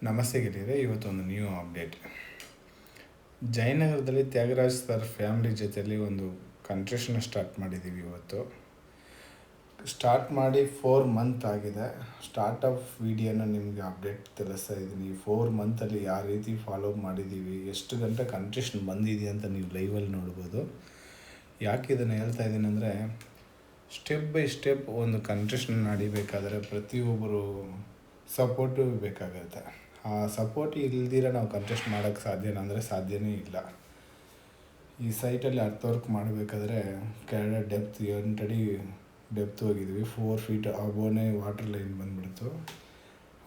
ನಮಸ್ತೆ ಗೆಳೆಯರೆ, ಇವತ್ತೊಂದು ನ್ಯೂ ಅಪ್ಡೇಟ್. ಜಯನಗರದಲ್ಲಿ ತ್ಯಾಗರಾಜ್ ಸರ್ ಫ್ಯಾಮಿಲಿ ಜೊತೆಯಲ್ಲಿ ಒಂದು ಕನ್ಸ್ಟ್ರಕ್ಷನ್ ಸ್ಟಾರ್ಟ್ ಮಾಡಿದ್ದೀವಿ. ಇವತ್ತು ಸ್ಟಾರ್ಟ್ ಮಾಡಿ 4 ಮಂತ್ ಆಗಿದೆ. ಸ್ಟಾರ್ಟ್ ಆಫ್ ವಿಡಿಯೋನ ನಿಮಗೆ ಅಪ್ಡೇಟ್ ತಿಳಿಸ್ತಾ ಇದ್ದೀನಿ. 4 ಮಂತಲ್ಲಿ ಯಾವ ರೀತಿ ಫಾಲೋ ಮಾಡಿದ್ದೀವಿ, ಎಷ್ಟು ಗಂಟೆ ಕನ್ಸ್ಟ್ರಕ್ಷನ್ ಬಂದಿದೆ ಅಂತ ನೀವು ಲೈವಲ್ಲಿ ನೋಡ್ಬೋದು. ಯಾಕೆ ಇದನ್ನು ಹೇಳ್ತಾ ಇದ್ದೀನಿ ಅಂದರೆ, ಸ್ಟೆಪ್ ಬೈ ಸ್ಟೆಪ್ ಒಂದು ಕನ್ಸ್ಟ್ರಕ್ಷನ್ ನಡಿಬೇಕಾದ್ರೆ ಪ್ರತಿಯೊಬ್ಬರು ಸಪೋರ್ಟು ಬೇಕಾಗುತ್ತೆ. ಆ ಸಪೋರ್ಟ್ ಇಲ್ದಿರ ನಾವು ಕನ್ಸ್ಟ್ರಕ್ಷನ್ ಮಾಡೋಕ್ಕೆ ಸಾಧ್ಯನಾ ಅಂದರೆ ಸಾಧ್ಯನೇ ಇಲ್ಲ. ಈ ಸೈಟಲ್ಲಿ ಅರ್ತ್ ವರ್ಕ್ ಮಾಡಬೇಕಾದ್ರೆ ಕೆಳಗಡೆ ಡೆಪ್ತ್ 8 ಅಡಿ ಡೆಪ್ತ್ ಹೋಗಿದ್ವಿ. 4 ಫೀಟ್ ಅಬೋನೇ ವಾಟರ್ ಲೈನ್ ಬಂದುಬಿಡ್ತು.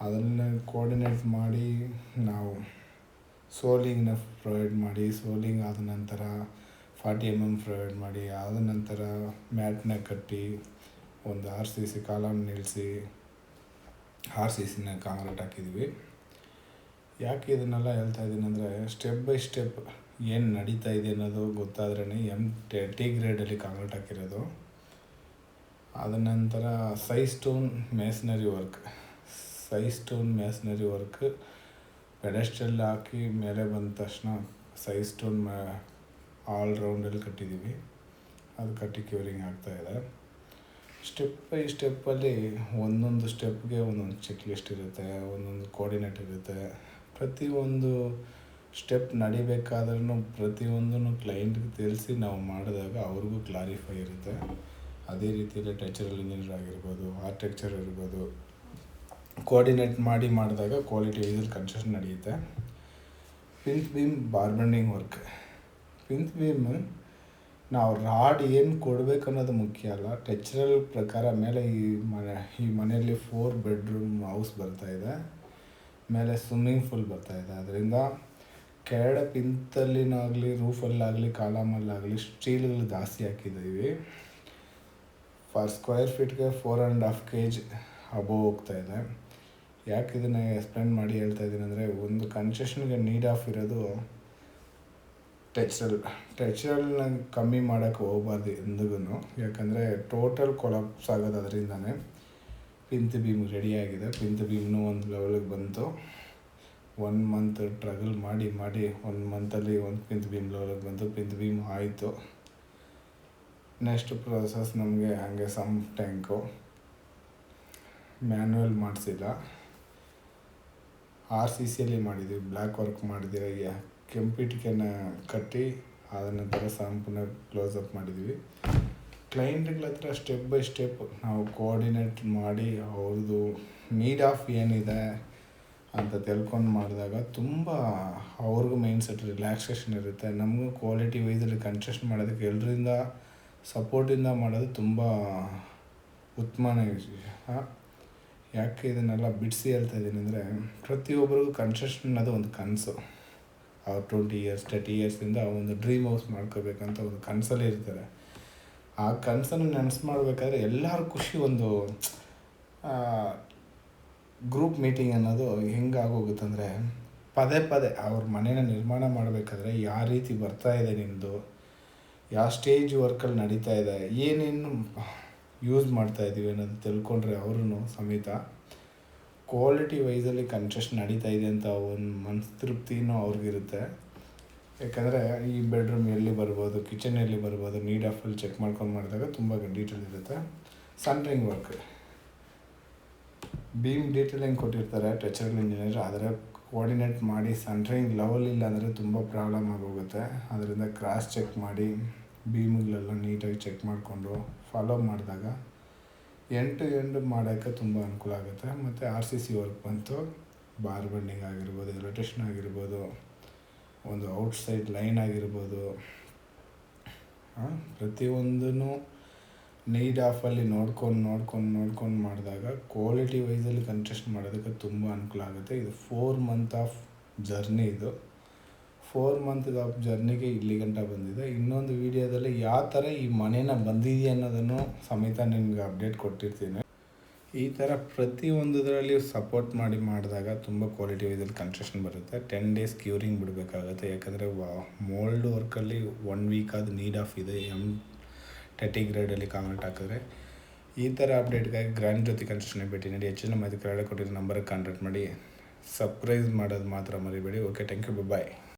ಅದನ್ನು ಕೋಆರ್ಡಿನೇಟ್ ಮಾಡಿ ನಾವು ಸೋಲಿಂಗ್ನ ಪ್ರೊವೈಡ್ ಮಾಡಿ, ಸೋಲಿಂಗ್ ಆದ ನಂತರ 40 mm ಪ್ರೊವೈಡ್ ಮಾಡಿ, ಆದ ನಂತರ ಮ್ಯಾಟ್ನ ಕಟ್ಟಿ ಒಂದು RCC ಕಾಲಮ್ ನಿಲ್ಲಿಸಿ RCCನ ಕಾಂಕ್ರೀಟ್ ಹಾಕಿದ್ವಿ. ಯಾಕೆ ಇದನ್ನೆಲ್ಲ ಹೇಳ್ತಾ ಇದ್ದೀನಿ ಅಂದರೆ, ಸ್ಟೆಪ್ ಬೈ ಸ್ಟೆಪ್ ಏನು ನಡೀತಾ ಇದೆ ಅನ್ನೋದು ಗೊತ್ತಾದ್ರೇ. T ಗ್ರೇಡಲ್ಲಿ ಕಾಂಕ್ರೀಟ್ ಹಾಕಿರೋದು. ಆದ ನಂತರ ಸೈಜ್ ಸ್ಟೋನ್ ಮೇಸ್ನರಿ ವರ್ಕ್ ಪೆಡೆಸ್ಟಲ್ ಹಾಕಿ ಮೇಲೆ ಬಂದ ತಕ್ಷಣ ಸೈಜ್ ಸ್ಟೋನ್ ಆಲ್ ರೌಂಡಲ್ಲಿ ಕಟ್ಟಿದ್ದೀವಿ. ಅದು ಕಟ್ಟಿ ಕ್ಯೂರಿಂಗ್ ಆಗ್ತಾಯಿದೆ. ಸ್ಟೆಪ್ ಬೈ ಸ್ಟೆಪ್ಪಲ್ಲಿ ಒಂದೊಂದು ಸ್ಟೆಪ್ಗೆ ಒಂದೊಂದು ಚೆಕ್ ಲಿಸ್ಟ್ ಇರುತ್ತೆ, ಒಂದೊಂದು ಕೋಆರ್ಡಿನೇಟ್ ಇರುತ್ತೆ. ಪ್ರತಿಯೊಂದು ಸ್ಟೆಪ್ ನಡಿಬೇಕಾದ್ರೂ ಪ್ರತಿಯೊಂದನ್ನು ಕ್ಲೈಂಟ್ಗೆ ತಿಳಿಸಿ ನಾವು ಮಾಡಿದಾಗ ಅವ್ರಿಗೂ ಕ್ಲಾರಿಫೈ ಇರುತ್ತೆ. ಅದೇ ರೀತಿಯಲ್ಲಿ ಟೆಕ್ಸ್ಚರಲ್ ಇಂಜಿನಿಯರ್ ಆಗಿರ್ಬೋದು, ಆರ್ಕಿಟೆಕ್ಚರ್ ಇರ್ಬೋದು, ಕೋಆರ್ಡಿನೇಟ್ ಮಾಡಿದಾಗ ಕ್ವಾಲಿಟಿ ವೈಸಲ್ಲಿ ಕನ್ಸ್ಟ್ರಕ್ಷನ್ ನಡೆಯುತ್ತೆ. ಪಿಂತ್ ಬೀಮ್ ಬಾರ್ಬೆಂಡಿಂಗ್ ವರ್ಕ್. ಪಿಂತ್ ಬೀಮ್ ನಾವು ರಾಡ್ ಏನು ಕೊಡಬೇಕು ಅನ್ನೋದು ಮುಖ್ಯ ಅಲ್ಲ. ಟೆಕ್ಸ್ಚರಲ್ ಪ್ರಕಾರ ಮೇಲೆ ಈ ಮನೆಯಲ್ಲಿ 4 ಬೆಡ್ರೂಮ್ ಹೌಸ್ ಬರ್ತಾಯಿದೆ, ಮೇಲೆ ಸ್ವಿಮ್ಮಿಂಗ್ ಪೂಲ್ ಬರ್ತಾಯಿದೆ. ಅದರಿಂದ ಕೆಳಗಡೆ ಪಿಂತಲ್ಲಿನಾಗಲಿ ರೂಫಲ್ಲಾಗಲಿ ಕಾಲಮಲ್ಲಾಗಲಿ ಸ್ಟೀಲ್ಗಳು ಜಾಸ್ತಿ ಹಾಕಿದ್ದೀವಿ. ಫರ್ ಸ್ಕ್ವೇರ್ ಫೀಟ್ಗೆ 4.5 kg ಅಬೋವ್ ಹೋಗ್ತಾಯಿದೆ. ಯಾಕೆ ಇದನ್ನು ಎಕ್ಸ್ಪ್ಲೇನ್ ಮಾಡಿ ಹೇಳ್ತಾ ಇದ್ದೀನಿ ಅಂದರೆ, ಒಂದು ಕನ್ಸ್ಟ್ರಕ್ಷನ್ಗೆ ನೀಡ್ ಆಫ್ ಇರೋದು ಟೆಕ್ಸ್ಚರಲ್ನ ಕಮ್ಮಿ ಮಾಡೋಕ್ಕೆ ಹೋಗಬಾರ್ದು ಎಂದಿಗೂ. ಯಾಕಂದರೆ ಟೋಟಲ್ ಕೊಲಾಪ್ಸ್ ಆಗೋದು ಅದರಿಂದನೇ. ಪಿಂತ್ ಬೀಮ್ ರೆಡಿಯಾಗಿದೆ. ಪಿಂತ್ ಬೀಮ್ನು ಒಂದು ಲೆವೆಲಿಗೆ ಬಂತು. 1 ಮಂತ್ ಟ್ರಗಲ್ ಮಾಡಿ 1 ಮಂತಲ್ಲಿ ಒಂದು ಪಿಂತ್ ಬೀಮ್ ಲೆವೆಲಿಗೆ ಬಂತು. ಪಿಂತ್ ಬೀಮ್ ಆಯಿತು. ನೆಕ್ಸ್ಟ್ ಪ್ರೊಸೆಸ್ ನಮಗೆ ಹಾಗೆ ಸಮ್ ಟ್ಯಾಂಕು ಮ್ಯಾನ್ಯುವಲ್ ಮಾಡಿಸಿಲ್ಲ, RCCಯಲ್ಲಿ ಮಾಡಿದ್ವಿ. ಬ್ಲ್ಯಾಕ್ ವರ್ಕ್ ಮಾಡಿದ್ದೀವಿ. ಕೆಂಪಿಟಿಕೆನ ಕಟ್ಟಿ ಆದ ನಂತರ ಸಂಪೂರ್ಣ ಕ್ಲೋಸಪ್ ಮಾಡಿದ್ವಿ. ಕ್ಲೈಂಟ್ಗಳ ಹತ್ರ ಸ್ಟೆಪ್ ಬೈ ಸ್ಟೆಪ್ ನಾವು ಕೋಆರ್ಡಿನೇಟ್ ಮಾಡಿ ಅವ್ರದ್ದು ನೀಡ್ ಆಫ್ ಏನಿದೆ ಅಂತ ತಿಳ್ಕೊಂಡು ಮಾಡಿದಾಗ ತುಂಬ ಅವ್ರಿಗೂ ಮೈಂಡ್ ಸೆಟ್ ರಿಲ್ಯಾಕ್ಸೇಷನ್ ಇರುತ್ತೆ. ನಮಗೂ ಕ್ವಾಲಿಟಿ ವೈಸಲ್ಲಿ ಕನ್ಸ್ಟ್ರಕ್ಷನ್ ಮಾಡೋದಕ್ಕೆ ಎಲ್ಲರಿಂದ ಸಪೋರ್ಟಿಂದ ಮಾಡೋದು ತುಂಬ ಉತ್ತಮನೇ ವಿಷಯ. ಯಾಕೆ ಇದನ್ನೆಲ್ಲ ಬಿಡಿಸಿ ಹೇಳ್ತಾ ಇದ್ದೀನಿ ಅಂದರೆ, ಪ್ರತಿಯೊಬ್ಬರಿಗೂ ಕನ್ಸ್ಟ್ರಕ್ಷನ್ ಅನ್ನೋದು ಒಂದು ಕನಸು. ಅವ್ರು 20 years 30 yearsಯಿಂದ ಒಂದು ಡ್ರೀಮ್ ಹೌಸ್ ಮಾಡ್ಕೋಬೇಕಂತ ಒಂದು ಕನಸಲ್ಲಿ ಇರ್ತಾರೆ. ಆ ಕನಸನ್ನು ನೆನೆಸು ಮಾಡಬೇಕಾದ್ರೆ ಎಲ್ಲರ ಖುಷಿ ಒಂದು ಗ್ರೂಪ್ ಮೀಟಿಂಗ್ ಅನ್ನೋದು ಹೆಂಗಾಗೋಗುತ್ತಂದರೆ, ಪದೇ ಅವ್ರ ಮನೇನ ನಿರ್ಮಾಣ ಮಾಡಬೇಕಾದ್ರೆ ಯಾವ ರೀತಿ ಬರ್ತಾಯಿದೆ ನಿಮ್ಮದು, ಯಾವ ಸ್ಟೇಜ್ ವರ್ಕಲ್ಲಿ ನಡೀತಾ ಇದೆ, ಏನೇನು ಯೂಸ್ ಮಾಡ್ತಾಯಿದ್ದೀವಿ ಅನ್ನೋದು ತಿಳ್ಕೊಂಡ್ರೆ ಅವ್ರೂ ಸಮೇತ ಕ್ವಾಲಿಟಿ ವೈಸಲ್ಲಿ ಕನ್ಸ್ಟ್ರಕ್ಷನ್ ನಡೀತಾ ಇದೆ ಅಂತ ಒಂದು ಮನಸ್ಸು ತೃಪ್ತಿನೂ ಅವ್ರಿಗಿರುತ್ತೆ. ಯಾಕಂದರೆ ಈ ಬೆಡ್ರೂಮ್ ಎಲ್ಲಿ ಬರ್ಬೋದು, ಕಿಚನ್ ಎಲ್ಲಿ ಬರ್ಬೋದು, ನೀಡ್ ಆಫಲ್ಲಿ ಚೆಕ್ ಮಾಡ್ಕೊಂಡು ಮಾಡಿದಾಗ ತುಂಬ ಡೀಟೇಲ್ ಇರುತ್ತೆ. ಸನ್ರಿಂಗ್ ವರ್ಕ್ ಬೀಮ್ ಡೀಟೇಲಿಂಗ್ ಕೊಟ್ಟಿರ್ತಾರೆ ಟೆಕ್ಸ್ಚರಲ್ ಇಂಜಿನಿಯರ್, ಆದರೆ ಕೋಆರ್ಡಿನೇಟ್ ಮಾಡಿ ಸನ್ರಿಂಗ್ ಲೆವೆಲ್ ಇಲ್ಲ ಅಂದರೆ ತುಂಬ ಪ್ರಾಬ್ಲಮ್ ಆಗೋಗುತ್ತೆ. ಅದರಿಂದ ಕ್ರಾಸ್ ಚೆಕ್ ಮಾಡಿ ಬೀಮ್ಗಳೆಲ್ಲ ನೀಟಾಗಿ ಚೆಕ್ ಮಾಡಿಕೊಂಡು ಫಾಲೋ ಮಾಡಿದಾಗ ಎಂಡ್ ಟು ಎಂಡ್ ಮಾಡೋಕ್ಕೆ ತುಂಬ ಅನುಕೂಲ ಆಗುತ್ತೆ. ಮತ್ತು RCC ವರ್ಕ್ ಬಂತು. ಬಾರ್ಬೆಂಡಿಂಗ್ ಆಗಿರ್ಬೋದು, ಎಲೆಕ್ಟ್ರಿಷನ್ ಆಗಿರ್ಬೋದು, ಒಂದು ಔಟ್ಸೈಡ್ ಲೈನ್ ಆಗಿರ್ಬೋದು, ಪ್ರತಿಯೊಂದೂ ನೀಡ್ ಆಫಲ್ಲಿ ನೋಡ್ಕೊಂಡು ಮಾಡಿದಾಗ ಕ್ವಾಲಿಟಿ ವೈಸಲ್ಲಿ ಕನ್ಸ್ಟ್ರಕ್ಷನ್ ಮಾಡೋದಕ್ಕೆ ತುಂಬ ಅನುಕೂಲ ಆಗುತ್ತೆ. ಇದು 4 ಮಂತ್ ಆಫ್ ಜರ್ನಿ. ಇದು 4 ಮಂತ್ ಆಫ್ ಜರ್ನಿಗೆ ಇಲ್ಲಿ ಗಂಟ ಬಂದಿದೆ. ಇನ್ನೊಂದು ವೀಡಿಯೋದಲ್ಲಿ ಯಾವ ಥರ ಈ ಮನೇನ ಬಂದಿದೆಯಾ ಅನ್ನೋದನ್ನು ಸಮೇತ ನಿಮ್ಗೆ ಅಪ್ಡೇಟ್ ಕೊಟ್ಟಿರ್ತೀನಿ. ಈ ಥರ ಪ್ರತಿಯೊಂದರಲ್ಲಿ ಸಪೋರ್ಟ್ ಮಾಡಿದಾಗ ತುಂಬ ಕ್ವಾಲಿಟಿ ವೈಸಲ್ಲಿ ಕನ್ಸ್ಟ್ರಕ್ಷನ್ ಬರುತ್ತೆ. 10 days ಕ್ಯೂರಿಂಗ್ ಬಿಡಬೇಕಾಗುತ್ತೆ. ಯಾಕಂದರೆ ಮೋಲ್ಡ್ ವರ್ಕಲ್ಲಿ 1 week ಆದ ನೀಡ್ ಆಫ್ ಇದೆ. M30 ಗ್ರೇಡಲ್ಲಿ ಕಾಂಕ್ರೀಟ್ ಹಾಕಿದ್ರೆ. ಈ ಥರ ಅಪ್ಡೇಟ್ಗಾಗಿ ಗ್ರ್ಯಾಂಡ್ ಜ್ಯೋತಿ ಕನ್ಸ್ಟ್ರಕ್ಷನ್ ಭೇಟಿ ನೀಡಿ. ಹೆಚ್ಚಿನ ಮಾಹಿತಿ ಕೆಳಗಡೆ ಕೊಟ್ಟಿರೋ ನಂಬರ್ಗೆ ಕಾಂಟ್ಯಾಕ್ಟ್ ಮಾಡಿ. ಸಬ್ಸ್ಕ್ರೈಬ್ ಮಾಡೋದು ಮಾತ್ರ ಮರಿಬೇಡಿ. Okay, thank you, bye.